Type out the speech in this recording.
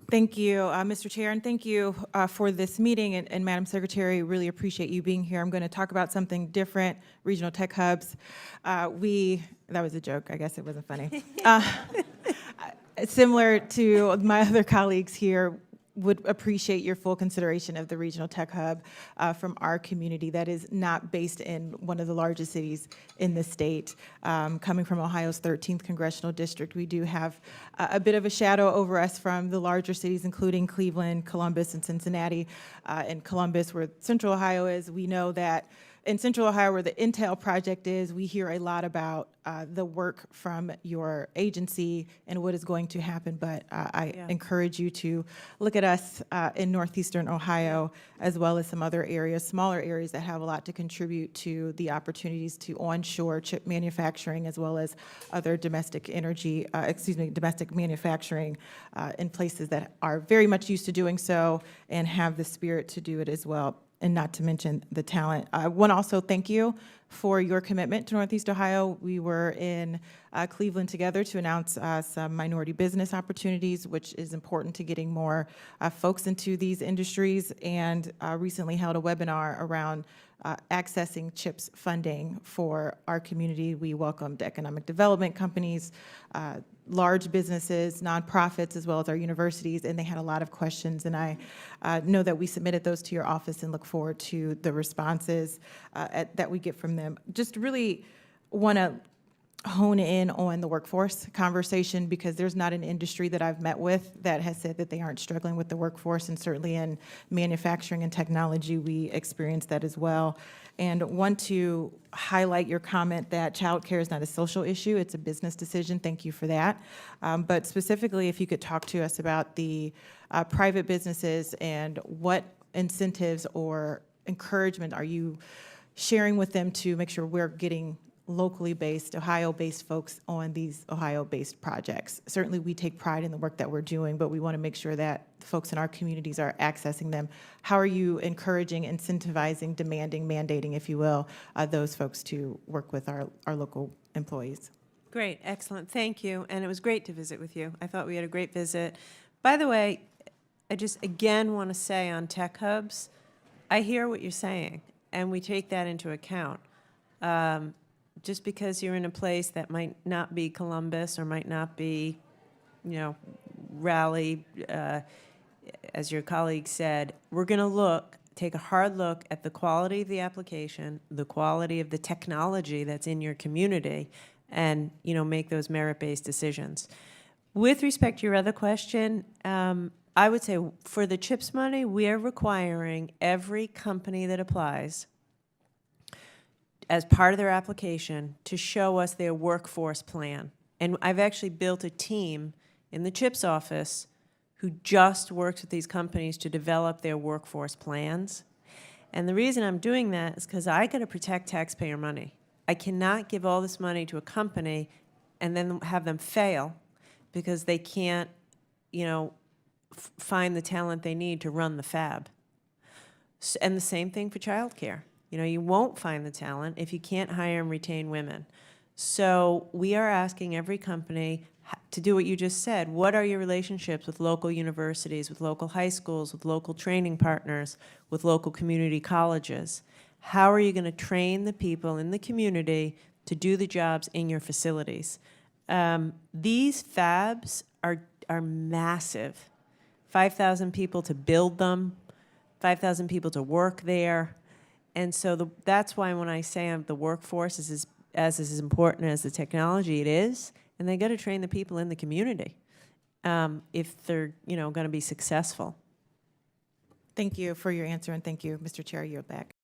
Thank you, Mr. Chair, and thank you for this meeting. And Madam Secretary, really appreciate you being here. I'm going to talk about something different, regional tech hubs. That was a joke. I guess it wasn't funny. Similar to my other colleagues here, would appreciate your full consideration of the regional tech hub from our community that is not based in one of the largest cities in the state. Coming from Ohio's 13th congressional district, we do have a bit of a shadow over us from the larger cities, including Cleveland, Columbus, and Cincinnati. In Columbus, where Central Ohio is, we know that in Central Ohio, where the Intel project is, we hear a lot about the work from your agency and what is going to happen, but I encourage you to look at us in Northeastern Ohio, as well as some other areas, smaller areas that have a lot to contribute to the opportunities to onshore chip manufacturing, as well as other domestic domestic manufacturing in places that are very much used to doing so and have the spirit to do it as well. And not to mention the talent. I want to also thank you for your commitment to Northeast Ohio. We were in Cleveland together to announce some minority business opportunities, which is important to getting more folks into these industries, and recently held a webinar around accessing CHIPS funding for our community. We welcomed economic development companies, large businesses, nonprofits, as well as our universities, and they had a lot of questions, and I know that we submitted those to your office and look forward to the responses that we get from them. Just really want to hone in on the workforce conversation, because there's not an industry that I've met with that has said that they aren't struggling with the workforce, and certainly in manufacturing and technology, we experience that as well. And want to highlight your comment that childcare is not a social issue, it's a business decision. Thank you for that. But specifically, if you could talk to us about the private businesses and what incentives or encouragement are you sharing with them to make sure we're getting locally based, Ohio-based folks on these Ohio-based projects. Certainly we take pride in the work that we're doing, but we want to make sure that the folks in our communities are accessing them. How are you encouraging, incentivizing, demanding, mandating, if you will, those folks to work with our local employees? Great, excellent, thank you. And it was great to visit with you. I thought we had a great visit. By the way, I just again want to say on tech hubs, I hear what you're saying, and we take that into account. Just because you're in a place that might not be Columbus or might not be, Raleigh, as your colleague said, we're going to take a hard look at the quality of the application, the quality of the technology that's in your community, and make those merit-based decisions. With respect to your other question, I would say for the CHIPS money, we are requiring every company that applies as part of their application to show us their workforce plan. And I've actually built a team in the CHIPS office who just works with these companies to develop their workforce plans. And the reason I'm doing that is because I got to protect taxpayer money. I cannot give all this money to a company and then have them fail because they can't, find the talent they need to run the fab. And the same thing for childcare. You won't find the talent if you can't hire and retain women. So we are asking every company to do what you just said. What are your relationships with local universities, with local high schools, with local training partners, with local community colleges? How are you going to train the people in the community to do the jobs in your facilities? These fabs are massive. 5,000 people to build them, 5,000 people to work there. And so that's why when I say the workforce is as important as the technology, it is, and they got to train the people in the community if they're going to be successful. Thank you for your answer, and thank you, Mr. Chair. I yield back.